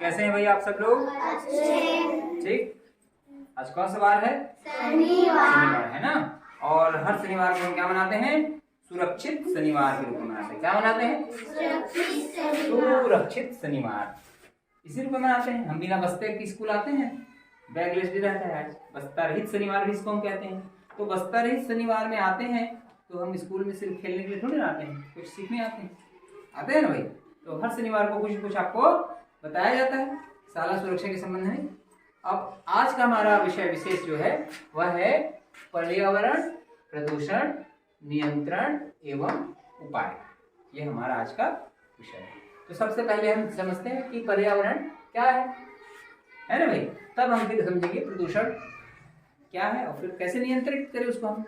कैसे हैं भाई आप सब लोग? ठीक। आज कौन सा वार है? शनिवार है ना। और हर शनिवार को हम क्या मनाते हैं? सुरक्षित शनिवार के रूप में मनाते हैं। क्या मनाते हैं? सुरक्षित शनिवार। इसी रूप में मनाते हैं। हम बिना बस्ते के स्कूल आते हैं, बैगलेस भी रहता है। आज बस्ता रहित शनिवार भी इसको हम कहते हैं। तो बस्ता रहित शनिवार में आते हैं तो हम स्कूल में सिर्फ खेलने के लिए थोड़ी आते हैं, कुछ सीखने आते हैं ना भाई। तो हर शनिवार को कुछ आपको बताया जाता है शाला सुरक्षा के संबंध में। अब आज का हमारा विषय विशेष जो है वह है पर्यावरण प्रदूषण नियंत्रण एवं उपाय। ये हमारा आज का विषय है। तो सबसे पहले हम समझते हैं कि पर्यावरण क्या है ना भाई। तब हम फिर समझेंगे प्रदूषण क्या है और फिर कैसे नियंत्रित करें उसको हम।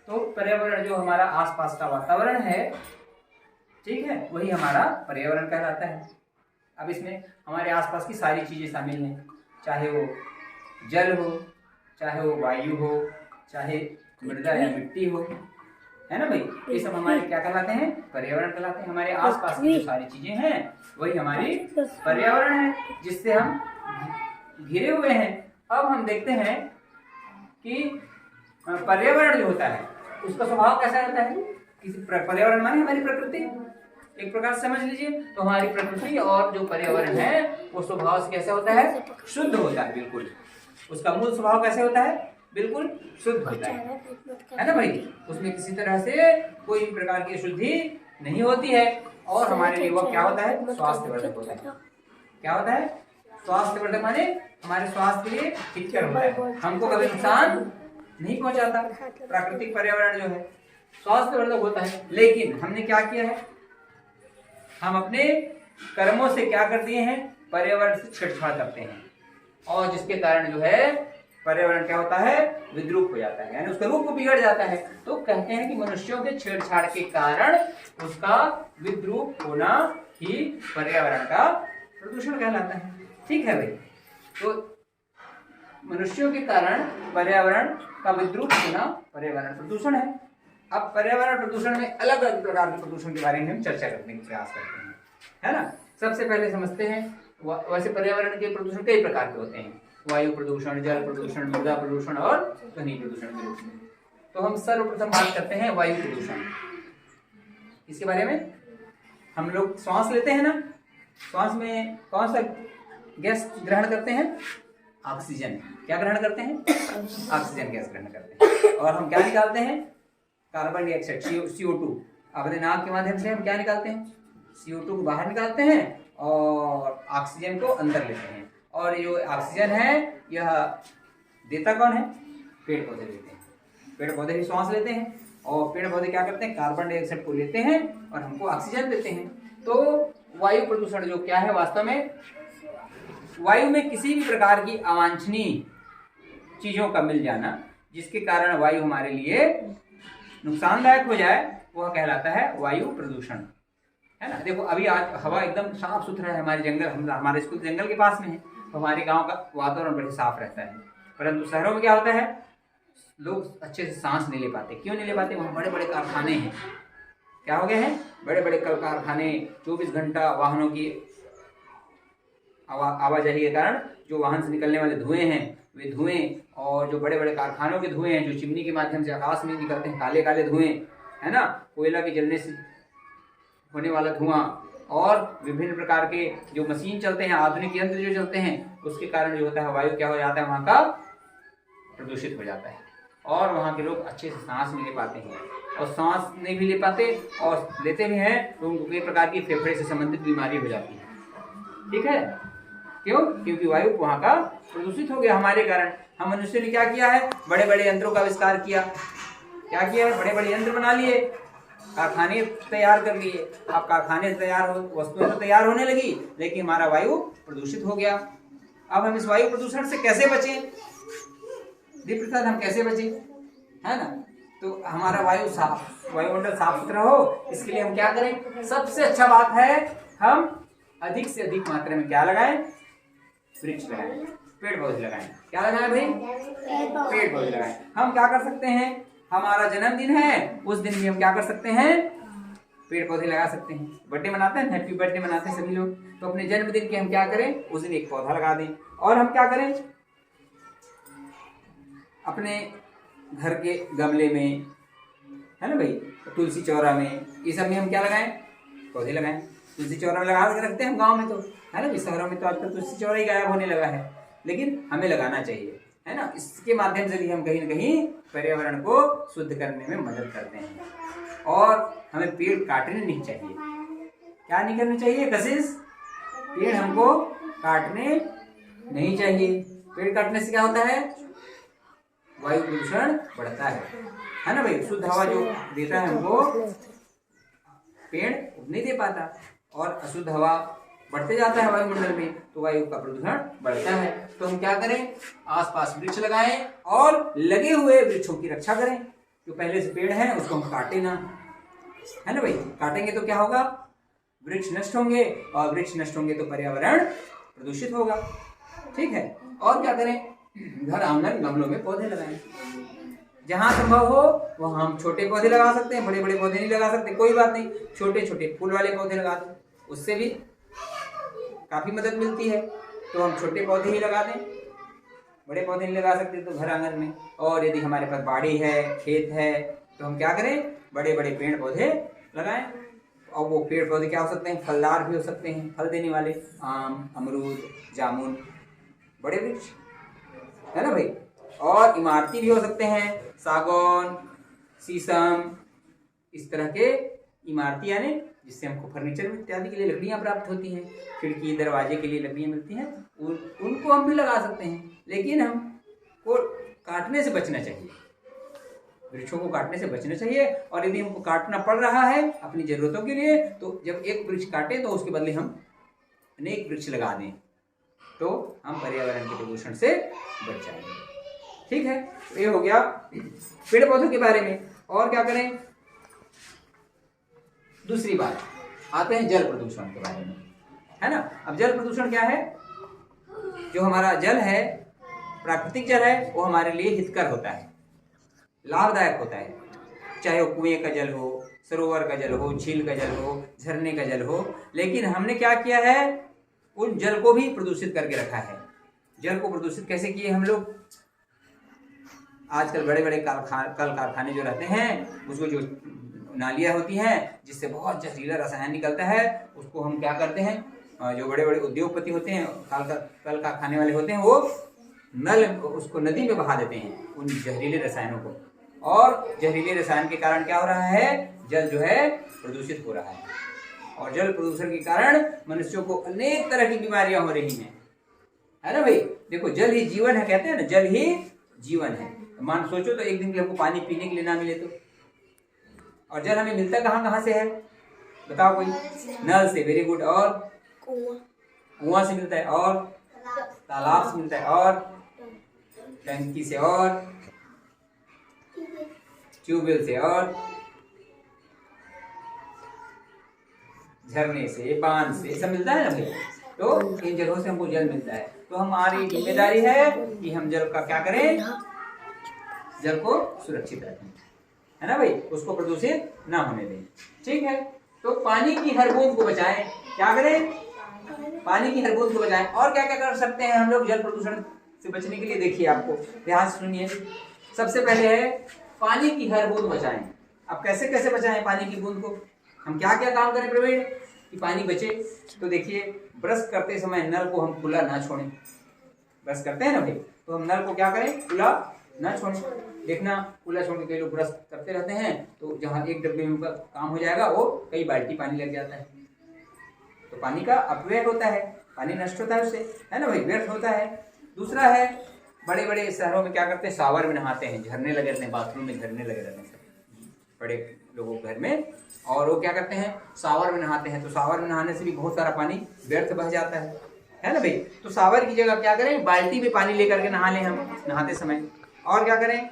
तो पर्यावरण जो हमारा आसपास का वातावरण है, ठीक है, वही हमारा पर्यावरण कहलाता है। अब इसमें हमारे आसपास की सारी चीजें शामिल हैं, चाहे वो जल हो, चाहे वो वायु हो, चाहे मृदा या मिट्टी हो, है ना भाई। ये सब हमारे क्या कहलाते हैं? पर्यावरण कहलाते हैं। हमारे आसपास की जो सारी चीजें हैं वही हमारी पर्यावरण है, जिससे हम घिरे हुए हैं। अब हम देखते हैं कि पर्यावरण जो होता है उसका स्वभाव कैसा रहता है। किसी पर्यावरण माने हमारी प्रकृति, एक प्रकार से समझ लीजिए। तो हमारी प्रकृति और जो पर्यावरण है वो स्वभाव से कैसा होता है? शुद्ध होता है। बिल्कुल उसका मूल स्वभाव कैसे होता है? बिल्कुल शुद्ध होता है ना भाई। उसमें किसी तरह से कोई भी प्रकार की अशुद्धि नहीं होती है। और हमारे लिए वो क्या होता है? स्वास्थ्यवर्धक होता है। क्या होता है? स्वास्थ्यवर्धक माने हमारे स्वास्थ्य के लिए हितकर होता है, हमको कभी नुकसान नहीं पहुंचाता। प्राकृतिक पर्यावरण जो है स्वास्थ्यवर्धक होता है। लेकिन हमने क्या किया है? हम अपने कर्मों से क्या कर दिए हैं? पर्यावरण से छेड़छाड़ करते हैं और जिसके कारण जो है पर्यावरण क्या होता है? विद्रूप हो जाता है, यानी उसका रूप बिगड़ जाता है। तो कहते हैं कि मनुष्यों के छेड़छाड़ के कारण उसका विद्रूप होना ही पर्यावरण का प्रदूषण कहलाता है। ठीक है भाई। तो मनुष्यों के कारण पर्यावरण का विद्रूप होना पर्यावरण प्रदूषण है। अब पर्यावरण प्रदूषण में अलग अलग प्रकार के प्रदूषण के बारे में हम चर्चा करने का प्रयास करते हैं, है ना। सबसे पहले समझते हैं वैसे पर्यावरण के प्रदूषण कई प्रकार के होते हैं। वायु प्रदूषण, जल प्रदूषण, मृदा प्रदूषण और ध्वनि प्रदूषण के रूप में। तो हम सर्वप्रथम बात करते हैं वायु प्रदूषण। इसके बारे में हम लोग श्वास लेते हैं ना, श्वास में कौन सा गैस ग्रहण करते हैं? ऑक्सीजन। क्या ग्रहण करते हैं? ऑक्सीजन गैस ग्रहण करते हैं। और हम क्या निकालते हैं? Carbon dioxide, CO2। अपने नाक के माध्यम से हम क्या निकालते हैं? CO2 को बाहर निकालते हैं और ऑक्सीजन को अंदर लेते हैं। और ये ऑक्सीजन है यह देता कौन है? पेड़ पौधे देते हैं। पेड़ पौधे भी श्वास लेते हैं और पेड़ पौधे क्या करते हैं? कार्बन डाइऑक्साइड को लेते हैं और हमको ऑक्सीजन देते हैं। तो वायु प्रदूषण जो क्या है? वास्तव में वायु में किसी भी प्रकार की अवांछनीय चीजों का मिल जाना जिसके कारण वायु हमारे लिए नुकसानदायक हो जाए, वह कहलाता है वायु प्रदूषण, है ना। देखो अभी आज हवा एकदम साफ सुथरा है, हमारे जंगल, हमारे स्कूल जंगल के पास में है, तो हमारे गांव का वातावरण बड़े साफ रहता है। परंतु शहरों में क्या होता है? लोग अच्छे से सांस नहीं ले पाते। क्यों नहीं ले पाते? वहाँ बड़े बड़े कारखाने हैं। क्या हो गए हैं? बड़े बड़े कल कारखाने, 24 घंटा वाहनों की आवाजाही के कारण जो वाहन से निकलने वाले धुएं हैं वे धुएं, और जो बड़े बड़े कारखानों के धुएं हैं जो चिमनी के माध्यम से आकाश में निकलते हैं, काले काले धुएं, है ना, कोयला के जलने से होने वाला धुआं, और विभिन्न प्रकार के जो मशीन चलते हैं, आधुनिक यंत्र जो चलते हैं, उसके कारण जो होता है वायु क्या हो जाता है? वहाँ का प्रदूषित हो जाता है और वहाँ के लोग अच्छे से सांस नहीं ले पाते हैं। और सांस नहीं भी ले पाते और लेते भी हैं तो उनको कई प्रकार की फेफड़े से संबंधित बीमारी हो जाती है। ठीक है, क्यों? क्योंकि वायु वहाँ का प्रदूषित हो गया हमारे कारण। हम मनुष्य ने क्या किया है? बड़े बड़े यंत्रों का आविष्कार किया। क्या किया है? बड़े बड़े यंत्र बना लिए, कारखाने तैयार कर लिए। अब कारखाने तैयार हो, वस्तुएं तो तैयार होने लगी, लेकिन हमारा वायु प्रदूषित हो गया। अब हम इस वायु प्रदूषण से कैसे बचें? दीप्रसाद, हम कैसे बचें, है ना। तो हमारा वायुमंडल साफ सुथरा हो, इसके लिए हम क्या करें? सबसे अच्छा बात है हम अधिक से अधिक मात्रा में क्या लगाएं? वृक्ष लगाएं, पेड़ पौधे लगाएं। क्या लगाएं भाई? पेड़ पौधे लगाएं। हम क्या कर सकते हैं? हमारा जन्मदिन है, उस दिन भी हम क्या कर सकते हैं? पेड़ पौधे लगा सकते हैं। बर्थडे मनाते हैं, हैप्पी बर्थडे मनाते हैं सभी लोग, तो अपने जन्मदिन के हम क्या करें, उस दिन एक पौधा लगा दें। और हम क्या करें, अपने घर के गमले में, है ना भाई, तुलसी चौरा में, ये सब में हम क्या लगाएं, पौधे लगाएं। तुलसी चौरा में लगा के रखते हैं हम गाँव में, तो है ना, शहरों में तो आजकल तुलसी चौरा ही गायब होने लगा है, लेकिन हमें लगाना चाहिए, है ना। इसके माध्यम से भी हम कहीं ना कहीं पर्यावरण को शुद्ध करने में मदद करते हैं। और हमें पेड़ काटने नहीं चाहिए। क्या नहीं करना चाहिए कशिश, पेड़ हमको काटने नहीं चाहिए। पेड़ काटने से क्या होता है, वायु प्रदूषण बढ़ता है ना भाई। शुद्ध हवा जो देता है हमको पेड़ नहीं दे पाता, और अशुद्ध हवा बढ़ते जाता है वायुमंडल में, तो वायु का प्रदूषण बढ़ता है। तो हम क्या करें, आसपास वृक्ष लगाएं और लगे हुए वृक्षों की रक्षा करें। जो पहले से पेड़ है उसको हम काटे ना, है ना भाई। काटेंगे तो क्या होगा, वृक्ष नष्ट होंगे, और वृक्ष नष्ट होंगे तो पर्यावरण प्रदूषित होगा। ठीक है। और क्या करें, घर आंगन गमलों में पौधे लगाएं। जहां संभव हो वहां हम छोटे पौधे लगा सकते हैं, बड़े बड़े पौधे नहीं लगा सकते, कोई बात नहीं, छोटे छोटे फूल वाले पौधे लगा दो, उससे भी काफी मदद मिलती है। तो हम छोटे पौधे ही लगा दें, बड़े पौधे नहीं लगा सकते तो घर आंगन में। और यदि हमारे पास बाड़ी है, खेत है, तो हम क्या करें, बड़े बड़े पेड़ पौधे लगाएं। और वो पेड़ पौधे क्या हो सकते हैं, फलदार भी हो सकते हैं, फल देने वाले, आम, अमरूद, जामुन, बड़े वृक्ष, है ना भाई। और इमारती भी हो सकते हैं, सागौन, शीशम, इस तरह के इमारती, यानी जिससे हमको फर्नीचर इत्यादि के लिए लकड़ियां प्राप्त होती हैं, खिड़की दरवाजे के लिए लकड़ियां मिलती हैं, उनको हम भी लगा सकते हैं। लेकिन हमको काटने से बचना चाहिए, वृक्षों को काटने से बचना चाहिए। और यदि हमको काटना पड़ रहा है अपनी जरूरतों के लिए, तो जब एक वृक्ष काटे तो उसके बदले हम अनेक वृक्ष लगा दें, तो हम पर्यावरण के प्रदूषण से बच जाएंगे। ठीक है, तो ये हो गया पेड़ पौधों के बारे में। और क्या करें, दूसरी बात आते हैं जल प्रदूषण के बारे में, है ना। अब जल प्रदूषण क्या है, जो हमारा जल है, प्राकृतिक जल है, वो हमारे लिए हितकर होता है, लाभदायक होता है। चाहे वो कुएं का जल हो, सरोवर का जल हो, झील का जल हो, झरने का जल हो। लेकिन हमने क्या किया है, उन जल को भी प्रदूषित करके रखा है। जल को प्रदूषित कैसे किए हम लोग, आजकल बड़े बड़े कल कारखाने जो रहते हैं, उसको जो नालियाँ होती हैं जिससे बहुत जहरीला रसायन निकलता है, उसको हम क्या करते हैं, जो बड़े बड़े उद्योगपति होते हैं, कल कारखाने वाले होते हैं, वो उसको नदी में बहा देते हैं उन जहरीले रसायनों को। और जहरीले रसायन के कारण क्या हो रहा है, जल जो है प्रदूषित हो रहा है। और जल प्रदूषण के कारण मनुष्यों को अनेक तरह की बीमारियां हो रही हैं, है ना भाई। देखो, जल ही जीवन है, कहते हैं ना, जल ही जीवन है। मान सोचो तो एक दिन के लिए हमको पानी पीने के लिए ना मिले तो, और जल हमें मिलता कहाँ से है, बताओ कोई, नल से, वेरी गुड, और कुआं से मिलता है, और तालाब से मिलता है, और टंकी से, और ट्यूबवेल से, और झरने से, बांध से, सब मिलता है ना भाई। तो इन जगहों से हमको जल मिलता है। तो हमारी जिम्मेदारी है कि हम जल का क्या करें, जल को सुरक्षित रखें, है ना भाई, उसको प्रदूषित ना होने दें। ठीक है, तो पानी की हर बूंद को बचाएं। क्या करें, पानी की हर बूंद को बचाएं। और क्या क्या कर सकते हैं हम लोग जल प्रदूषण से बचने के लिए, देखिए, आपको ध्यान से सुनिए। सबसे पहले है पानी की हर बूंद बचाएं। अब कैसे कैसे बचाएं पानी की बूंद को, हम क्या क्या काम करें प्रवीण कि पानी बचे। तो देखिए, ब्रश करते समय नल को हम खुला ना छोड़ें। ब्रश करते हैं ना भाई, तो हम नल को क्या करें, खुला ना छोड़ें। देखना, खुला छोड़ के कई लोग ब्रश करते रहते हैं, तो जहाँ एक डब्बे में उनका काम हो जाएगा, वो कई बाल्टी पानी लग जाता है। तो पानी का अपव्यय होता है, पानी नष्ट होता है उससे, है ना भाई, व्यर्थ होता है। दूसरा है, बड़े बड़े शहरों में क्या करते हैं, शावर में नहाते हैं, झरने लगे रहते हैं, बाथरूम में झरने लगे रहते हैं बड़े लोगों के घर में, और वो क्या करते हैं, शावर में नहाते हैं। तो शावर में नहाने से भी बहुत सारा पानी व्यर्थ बह जाता है ना भाई। तो शावर की जगह क्या करें, बाल्टी में पानी लेकर के नहा लें हम नहाते समय। और क्या करें,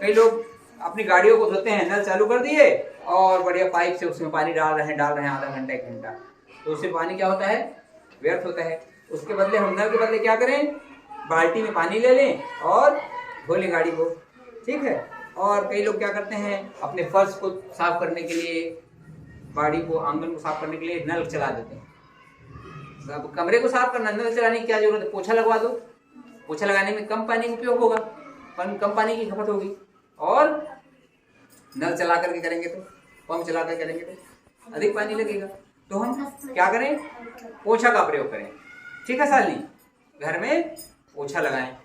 कई लोग अपनी गाड़ियों को धोते हैं, नल चालू कर दिए और बढ़िया पाइप से उसमें पानी डाल रहे हैं आधा घंटा एक घंटा, तो उससे पानी क्या होता है, व्यर्थ होता है। उसके बदले हम नल के बदले क्या करें, बाल्टी में पानी ले लें और धो लें गाड़ी को। ठीक है। और कई लोग क्या करते हैं, अपने फर्श को साफ करने के लिए बाड़ी को, आंगन को साफ करने के लिए नल चला देते हैं। अब कमरे को साफ करना, नल चलाने की क्या जरूरत है? पोछा लगवा दो। पोछा लगाने में कम पानी का उपयोग होगा, कम पानी की खपत होगी। और नल चला करके करेंगे तो, पंप चला कर करेंगे तो अधिक पानी लगेगा। तो हम क्या करें? पोछा का प्रयोग करें। ठीक है साली, घर में पोछा लगाएं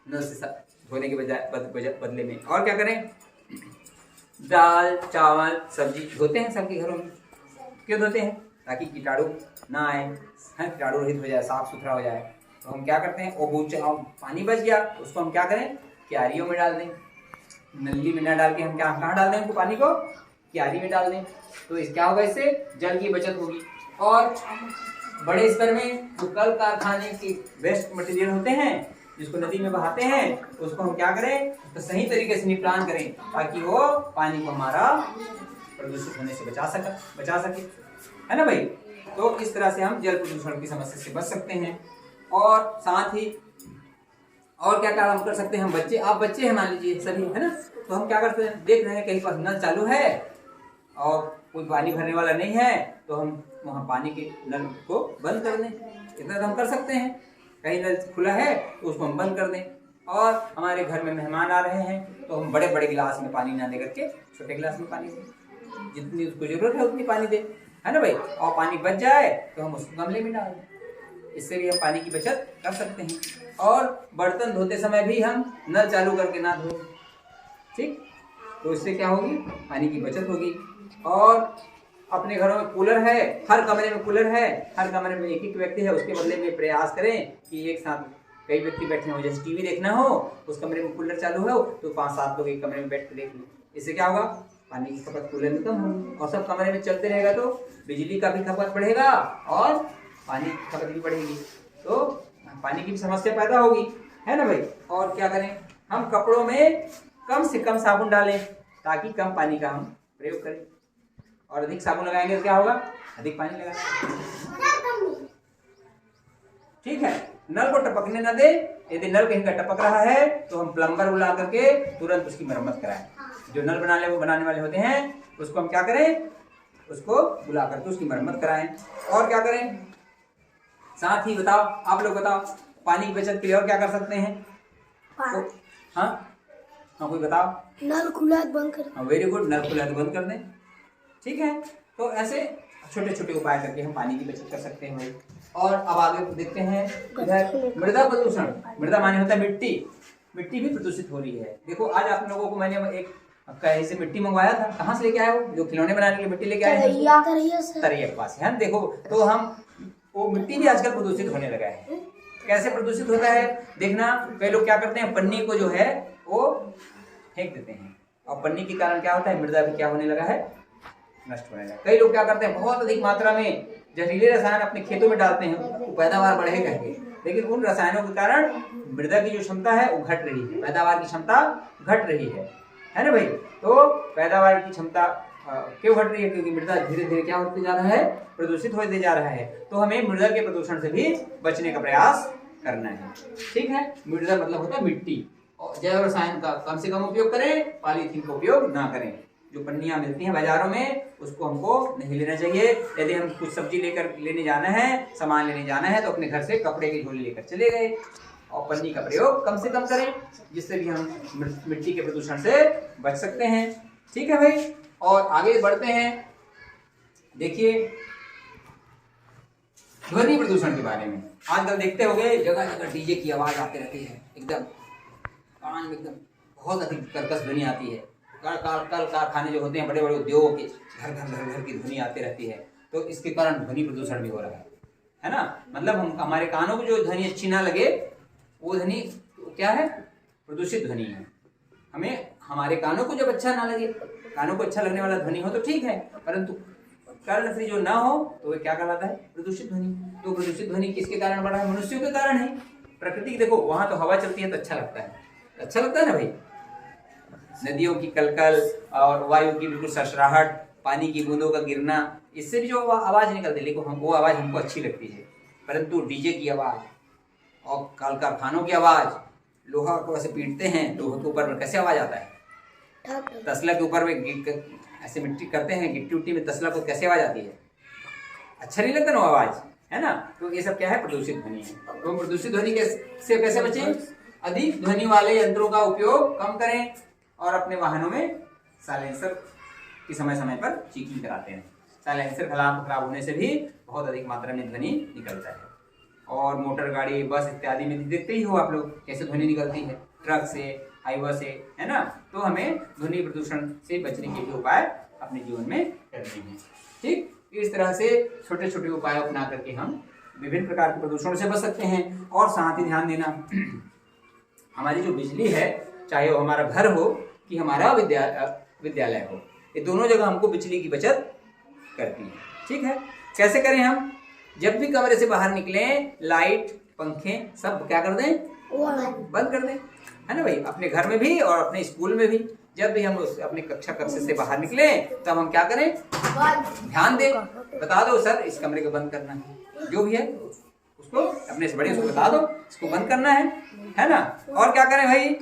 नल से धोने के बदले में। और क्या करें? दाल चावल सब्जी धोते हैं सबके घरों में। क्यों धोते हैं? ताकि कीटाणु ना आए, कीटाणु रहित हो जाए, साफ सुथरा हो जाए। तो हम क्या करते हैं? वो पानी बच गया उसको हम क्या करें? क्यारियों में डाल दें। नली में न डाल के हम कहाँ डाल दें उनको? पानी को क्यारी में डाल दें। तो इस क्या होगा? इससे जल की बचत होगी। और बड़े स्तर में जो कल कारखाने के वेस्ट मटेरियल होते हैं जिसको नदी में बहाते हैं, उसको हम क्या करें? तो सही तरीके से निपटान करें ताकि वो पानी को हमारा प्रदूषित होने से बचा सके, है ना भाई? तो इस तरह से हम जल प्रदूषण की समस्या से बच सकते हैं। और साथ ही और क्या काम कर सकते हैं? हम आप बच्चे हैं मान लीजिए सभी, है ना? तो हम क्या करते हैं? देख रहे हैं कहीं पर नल चालू है और कोई पानी भरने वाला नहीं है, तो हम वहाँ पानी के नल को बंद कर दें। इतना तो हम कर सकते हैं। कहीं नल खुला है तो उसको हम बंद कर दें। और हमारे घर में मेहमान आ रहे हैं तो हम बड़े बड़े गिलास में पानी ना दे करके छोटे गिलास में पानी दें। जितनी उसको जरूरत है उतनी पानी दें, है ना भाई? और पानी बच जाए तो हम उसको गमले में डाल दें। इससे भी हम पानी की बचत कर सकते हैं। और बर्तन धोते समय भी हम नल चालू करके ना धोएं, ठीक? तो इससे क्या होगी? पानी की बचत होगी। और अपने घरों में कूलर है, हर कमरे में कूलर है, हर कमरे में एक व्यक्ति है, उसके बदले में प्रयास करें कि एक साथ कई व्यक्ति बैठे हो। जैसे टीवी देखना हो, उस कमरे में कूलर चालू हो तो 5-7 लोग एक कमरे में बैठ कर देख लो। इससे क्या होगा? पानी की खपत कूलर में कम होगी। और सब कमरे में चलते रहेगा तो बिजली का भी खपत बढ़ेगा और पानी की खपत भी बढ़ेगी, तो पानी की भी समस्या पैदा होगी, है ना भाई? और क्या करें? हम कपड़ों में कम से कम साबुन डालें ताकि कम पानी का हम प्रयोग करें। और अधिक साबुन लगाएंगे तो क्या होगा? अधिक पानी लगाएंगे। ठीक है, नल को टपकने न दे। यदि नल कहीं का टपक रहा है तो हम प्लम्बर बुला करके तुरंत उसकी मरम्मत कराएं। जो नल बनाने वाले होते हैं उसको हम क्या करें? उसको बुला करके उसकी मरम्मत कराएं। और क्या करें? साथ ही बताओ, आप लोग बताओ, पानी की बचत के लिए और क्या कर सकते हैं? तो, हाँ कोई बताओ। नल खुला बंद कर। हाँ, वेरी गुड, नल खुला बंद कर दें। ठीक है, तो ऐसे छोटे छोटे उपाय करके हम पानी की बचत कर सकते हैं भाई। और अब आगे देखते हैं इधर मृदा प्रदूषण। मृदा माने होता है मिट्टी। मिट्टी भी प्रदूषित हो रही है। देखो आज आप लोगों को मैंने एक कहीं से मिट्टी मंगवाया था। कहाँ से लेके आए हो? जो खिलौने बनाने के लिए मिट्टी लेके आए हैं, तरिया के पास है। देखो तो हम वो मिट्टी भी आजकल प्रदूषित होने लगा है। कैसे प्रदूषित होता है देखना। कई लोग क्या करते हैं? पन्नी को जो है वो फेंक देते हैं और पन्नी के कारण क्या होता है? मृदा भी क्या होने लगा है? नष्ट होने लगा। कई लोग क्या करते हैं? बहुत अधिक मात्रा में जहरीले रसायन अपने खेतों में डालते हैं, पैदावार बढ़े कहेंगे, लेकिन उन रसायनों के कारण मृदा की जो क्षमता है वो घट रही है, पैदावार की क्षमता घट रही है ना भाई? तो पैदावार की क्षमता क्यों घट रही है? क्योंकि मृदा धीरे धीरे क्या होते जा रहा है? प्रदूषित होते जा रहा है। तो हमें मृदा के प्रदूषण से भी बचने का प्रयास करना है। ठीक है, मृदा मतलब होता है मिट्टी। और जैव रसायन का कम से कम उपयोग करें, पॉलीथीन का उपयोग ना करें। जो पन्नियां मिलती हैं बाजारों में उसको हमको नहीं लेना चाहिए। यदि हम कुछ सब्जी लेने जाना है, सामान लेने जाना है, तो अपने घर से कपड़े की झोली लेकर चले गए और पन्नी का प्रयोग कम से कम करें, जिससे भी हम मिट्टी के प्रदूषण से बच सकते हैं। ठीक है भाई, और आगे बढ़ते हैं। देखिए ध्वनि प्रदूषण के बारे में। आजकल देखते होंगे जगह जगह डीजे की आवाज आती रहती है, एकदम कान में एकदम बहुत अधिक कर्कश ध्वनि आती है। कल कारखाने जो होते हैं, बड़े बड़े उद्योगों के घर की ध्वनि आती रहती है। तो इसके कारण ध्वनि प्रदूषण भी हो रहा है ना? मतलब हमारे कानों को जो ध्वनि अच्छी ना लगे वो ध्वनि क्या है? प्रदूषित ध्वनि है। हमें हमारे कानों को जब अच्छा ना लगे, कानों को अच्छा लगने वाला ध्वनि हो तो ठीक है, परंतु कर्ण फ्री जो ना हो तो वो क्या कहलाता है? प्रदूषित ध्वनि। तो प्रदूषित ध्वनि किसके कारण बढ़ा है? मनुष्यों के कारण है। प्रकृति देखो, वहां तो हवा चलती है तो अच्छा लगता है ना भाई? नदियों की कलकल और वायु की बिल्कुल सरसराहट, पानी की बूंदों का गिरना, इससे भी जो आवाज निकलती है, लेकिन वो आवाज हमको अच्छी लगती है। परंतु डीजे की आवाज और कल कारखानों की आवाज, लोहा को ऐसे पीटते हैं, लोहे के ऊपर में कैसे आवाज आता है? तसला के ऊपर में ऐसे मिट्टी करते हैं, गिट्टी उट्टी में तसला को कैसे आवाज आती है, अच्छा नहीं लगता ना आवाज, है ना। तो ये सब क्या है, प्रदूषित ध्वनि है। तो प्रदूषित ध्वनि से कैसे बचें, अधिक ध्वनि वाले यंत्रों का उपयोग कम करें और अपने वाहनों में साइलेंसर की समय समय पर चेकिंग कराते हैं। साइलेंसर खराब होने से भी बहुत अधिक मात्रा में ध्वनि निकलता है। और मोटर गाड़ी, बस इत्यादि में देखते ही हो आप लोग कैसे ध्वनि निकलती है, ट्रक से, हाईवे से, है ना। तो हमें ध्वनि प्रदूषण से बचने के भी उपाय अपने जीवन में करने हैं। ठीक, इस तरह से छोटे छोटे उपाय अपना करके हम विभिन्न प्रकार के प्रदूषणों से बच सकते हैं। और साथ ही ध्यान देना, हमारी जो बिजली है, चाहे वो हमारा घर हो कि हमारा विद्यालय हो, ये दोनों जगह हमको बिजली की बचत करती है। ठीक है, कैसे करें हम, जब भी कमरे से बाहर निकलें लाइट पंखे सब क्या कर दें, बंद कर दें, है ना भाई। अपने घर में भी और अपने स्कूल में भी जब भी हम अपने कक्षा कक्ष से बाहर निकले तब हम क्या करें, ध्यान दें, बता दो सर इस कमरे को बंद करना है, जो भी है उसको अपने से बड़े उसको बता दो इसको बंद करना है ना। और क्या करें भाई,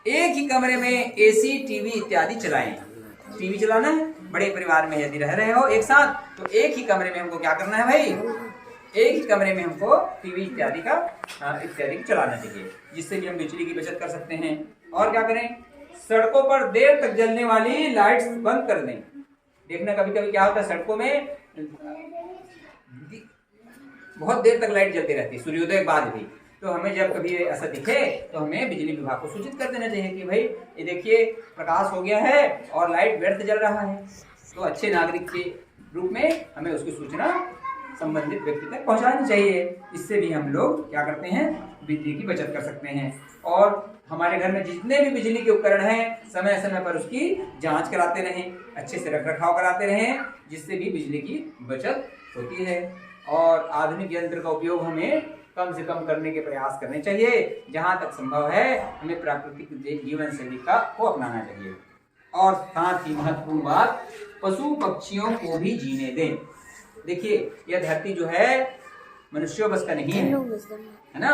एक ही कमरे में एसी टीवी इत्यादि चलाएं। टीवी चलाना है, बड़े परिवार में यदि रह रहे हो एक साथ, तो एक ही कमरे में हमको क्या करना है भाई, एक ही कमरे में हमको टीवी इत्यादि चलाना चाहिए, जिससे भी हम बिजली की बचत कर सकते हैं। और क्या करें, सड़कों पर देर तक जलने वाली लाइट्स बंद कर दें। देखना कभी कभी क्या होता है, सड़कों में बहुत देर तक लाइट जलती रहती है, सूर्योदय के बाद भी। तो हमें जब कभी ऐसा दिखे तो हमें बिजली विभाग को सूचित कर देना चाहिए कि भाई ये देखिए प्रकाश हो गया है और लाइट व्यर्थ जल रहा है। तो अच्छे नागरिक के रूप में हमें उसकी सूचना संबंधित व्यक्ति तक पहुंचानी चाहिए। इससे भी हम लोग क्या करते हैं, बिजली की बचत कर सकते हैं। और हमारे घर में जितने भी बिजली के उपकरण हैं समय समय पर उसकी जांच कराते रहें, अच्छे से रख रखाव कराते रहें, जिससे भी बिजली की बचत होती है। और आधुनिक यंत्र का उपयोग हमें कम से कम करने के प्रयास करने चाहिए। जहां तक संभव है हमें प्राकृतिक जीवन शैली को अपनाना चाहिए। और साथ ही महत्वपूर्ण बात, पशु पक्षियों को भी जीने दें। देखिए यह धरती जो है मनुष्यों बस का नहीं है ना।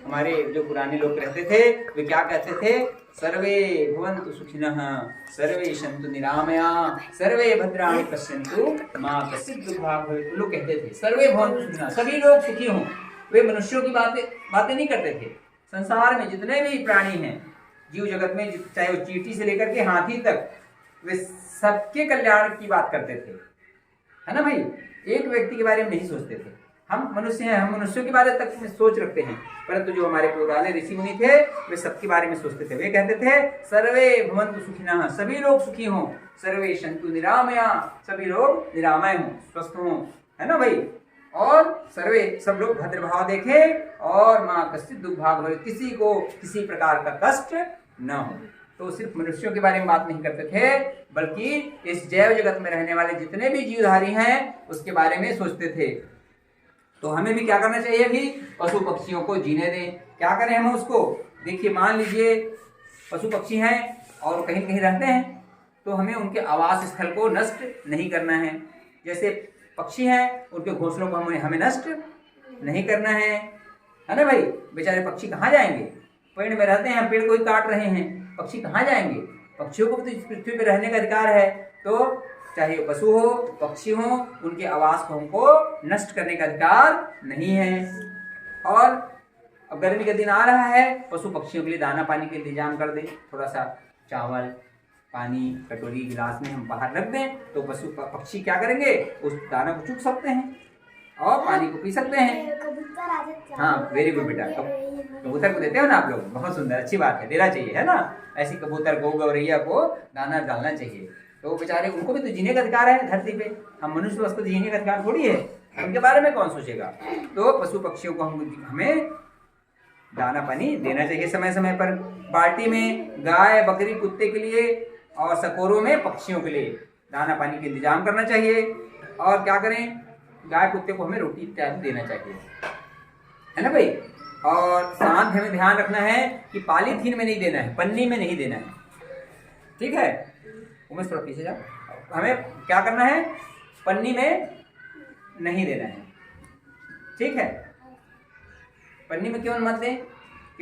हमारे जो पुराने लोग रहते थे वे क्या कहते थे, सर्वे भवन्तु सुखिनः सर्वे सन्तु निरामया सर्वे भद्राणि पश्यन्तु मा कश्चित् दुर्भाग् भवेत्। लोग कहते थे सर्वे भवन्तु सुखिनः, सभी लोग सुखी हों। वे मनुष्यों की बातें नहीं करते थे। संसार में जितने भी प्राणी हैं जीव जगत में, चाहे वो चींटी से लेकर के हाथी तक, वे सबके कल्याण की बात करते थे, है ना भाई। एक व्यक्ति के बारे में नहीं सोचते थे। हम मनुष्य हैं, हम मनुष्यों के बारे तक में सोच रखते हैं, परंतु जो हमारे पुराने ऋषि मुनि थे वे सबके बारे में सोचते थे। वे कहते थे सर्वे भवन्तु सुखिनः, सभी लोग सुखी हों, सर्वे सन्तु निरामया, सभी लोग निरामय हों, स्वस्थ हों, है ना भाई। और सर्वे, सब लोग भद्रभाव देखें, और माँ कश्चित् दुर्भाग् भवेत्, किसी को किसी प्रकार का कष्ट न हो। तो सिर्फ मनुष्यों के बारे में बात नहीं करते थे, बल्कि इस जैव जगत में रहने वाले जितने भी जीवधारी हैं उसके बारे में सोचते थे। तो हमें भी क्या करना चाहिए भी, पशु पक्षियों को जीने दें। क्या करें हम उसको, देखिए मान लीजिए पशु पक्षी हैं और कहीं कहीं रहते हैं, तो हमें उनके आवास स्थल को नष्ट नहीं करना है। जैसे पक्षी हैं उनके घोंसलों को हमें नष्ट नहीं करना है ना भाई। बेचारे पक्षी कहाँ जाएंगे, पेड़ में रहते हैं, पेड़ को ही काट रहे हैं, पक्षी कहाँ जाएंगे। पक्षियों को तो इस पृथ्वी पर रहने का अधिकार है, तो चाहे पशु हो पक्षी हो, उनके आवास को हमको नष्ट करने का अधिकार नहीं है। और अब गर्मी का दिन आ रहा है, पशु पक्षियों के लिए दाना पानी के इंतजाम कर दें। थोड़ा सा चावल पानी कटोरी गिलास में हम बाहर रख दें, तो पशु पक्षी क्या करेंगे, उस दाना को चुग सकते हैं और पानी को पी सकते हैं। हाँ वेरी गुड बेटा, कबूतर को देते हो ना आप लोग, बहुत सुंदर, अच्छी बात है, देना चाहिए, है ना। ऐसी कबूतर को, गौरैया को दाना डालना चाहिए। तो बेचारे उनको भी तो जीने का अधिकार है धरती पे, हम मनुष्य वस्तु जीने का अधिकार थोड़ी है, उनके बारे में कौन सोचेगा। तो पशु पक्षियों को हमें दाना पानी देना चाहिए समय समय पर। बाल्टी में गाय बकरी कुत्ते के लिए और सकोरों में पक्षियों के लिए दाना पानी का इंतजाम करना चाहिए। और क्या करें, गाय कुत्ते को हमें रोटी इत्यादि देना चाहिए, है ना भाई। और साथ हमें ध्यान रखना है कि पॉलीथीन में नहीं देना है, पन्नी में नहीं देना है, ठीक है। उमेश थोड़ा पीछे जा। हमें क्या करना है, पन्नी में नहीं देना है, ठीक है। पन्नी में क्यों मत दें,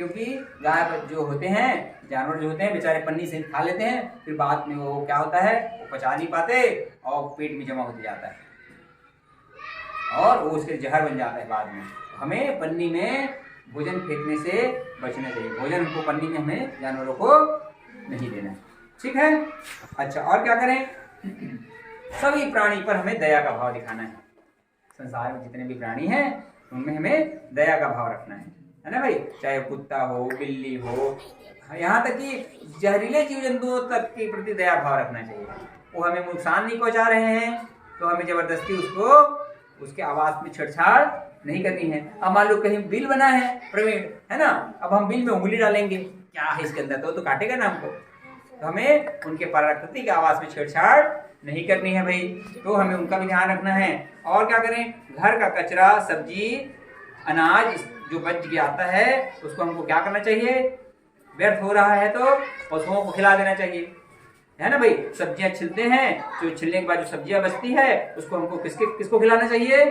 क्योंकि गाय जो होते हैं, जानवर जो होते हैं बेचारे पन्नी से खा लेते हैं, फिर बाद में वो क्या होता है, वो पचा नहीं पाते और पेट में जमा होते जाता है और वो उसके जहर बन जाता है बाद में। हमें पन्नी में भोजन फेंकने से बचना चाहिए। भोजन को पन्नी में हमें जानवरों को नहीं देना, ठीक है। अच्छा, और क्या करें, सभी प्राणी पर हमें दया का भाव दिखाना है। संसार में जितने भी प्राणी हैं उनमें हमें दया का भाव रखना है ना भाई। चाहे कुत्ता हो, बिल्ली हो, यहाँ तक कि जहरीले जीव जंतुओं तक के प्रति दया भाव रखना चाहिए। वो हमें नुकसान नहीं पहुंचा रहे हैं तो हमें जबरदस्ती उसको उसके आवास में छेड़छाड़ नहीं करनी है। अब मान लो कहीं बिल बना है प्रवीण, है ना, अब हम बिल में उंगली डालेंगे, क्या है इसके अंदर, तो काटेगा ना हमको। तो हमें उनके प्राकृतिक आवास में छेड़छाड़ नहीं करनी है भाई, तो हमें उनका भी ध्यान रखना है। और क्या करें, घर का कचरा, सब्जी, अनाज जो बच गया आता है उसको हमको क्या करना चाहिए, व्यर्थ हो रहा है तो पशुओं को खिला देना चाहिए, है ना भाई। सब्जियां छिलते हैं, जो छिलने के बाद जो सब्जियां बचती है उसको हमको किसको खिलाना चाहिए,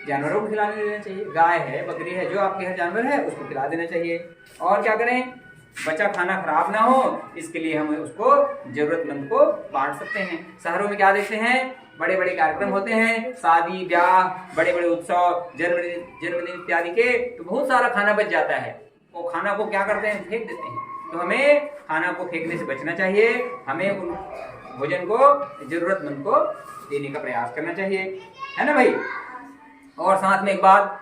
जानवरों को खिलाने देना चाहिए। गाय है, बकरी है, जो आपके घर जानवर है उसको खिला देना चाहिए। और क्या करें, बचा खाना खराब ना हो इसके लिए हम उसको जरूरतमंद को बांट सकते हैं। शहरों में क्या देखते हैं, बड़े बड़े कार्यक्रम होते हैं, शादी ब्याह, बड़े बड़े उत्सव, जन्मदिन इत्यादि के, तो बहुत सारा खाना बच जाता है। वो खाना को क्या करते हैं, फेंक देते हैं। तो हमें खाना को फेंकने से बचना चाहिए, हमें उन भोजन को जरूरतमंद को देने का प्रयास करना चाहिए, है ना भाई। और साथ में एक बात,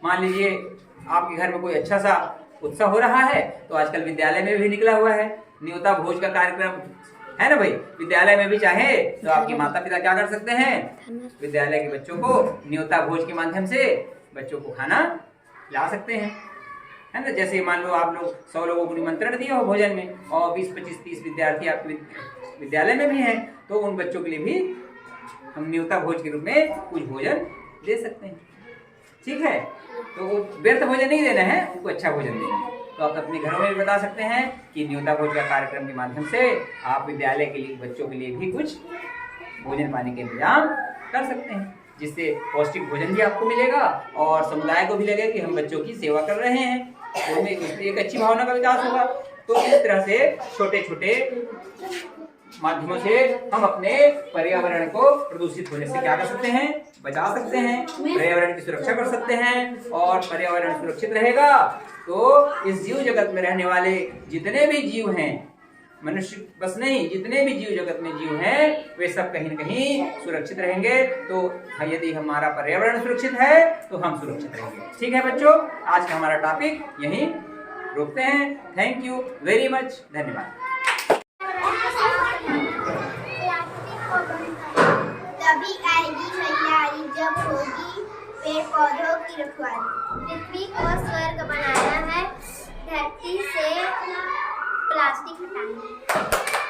मान लीजिए आपके घर में कोई अच्छा सा उत्सव हो रहा है तो आजकल विद्यालय में भी निकला हुआ है न्योता भोज का कार्यक्रम, है ना भाई। विद्यालय में भी चाहे तो आपके माता पिता क्या कर सकते हैं, विद्यालय के बच्चों को न्योता भोज के माध्यम से बच्चों को खाना ला सकते हैं, है ना। जैसे मान लो आप लोग 100 लोगों को निमंत्रण दिया हो भोजन में और 20, 25, 30 विद्यार्थी आपके विद्यालय में भी हैं, तो उन बच्चों के लिए भी हम न्योता भोज के रूप में कुछ भोजन दे सकते हैं, ठीक है। तो व्यर्थ भोजन नहीं देना है, उनको अच्छा भोजन देना है। तो आप अपने घरों में भी बता सकते हैं कि न्योता भोज का कार्यक्रम के माध्यम से आप विद्यालय के लिए बच्चों के लिए भी कुछ भोजन पानी के इंतजाम कर सकते हैं, जिससे पौष्टिक भोजन भी आपको मिलेगा और समुदाय को भी लगेगा कि हम बच्चों की सेवा कर रहे हैं, तो उनमें एक अच्छी भावना का विकास होगा। तो इस तरह से छोटे छोटे माध्यमों से हम अपने पर्यावरण को प्रदूषित होने से क्या कर सकते हैं, बचा सकते हैं, पर्यावरण की सुरक्षा कर सकते हैं। और पर्यावरण सुरक्षित रहेगा तो इस जीव जगत में रहने वाले जितने भी जीव हैं, मनुष्य बस नहीं, जितने भी जीव जगत में जीव हैं वे सब कहीं न कहीं सुरक्षित रहेंगे। तो यदि हमारा पर्यावरण सुरक्षित है तो हम सुरक्षित रहेंगे। ठीक है बच्चों, आज का हमारा टॉपिक यहीं रोकते हैं। थैंक यू वेरी मच, धन्यवाद। तभी आएगी हरियाली जब होगी पेड़ पौधों की रखवाली। पृथ्वी को स्वर्ग बनाना है, धरती से प्लास्टिक हटाना है।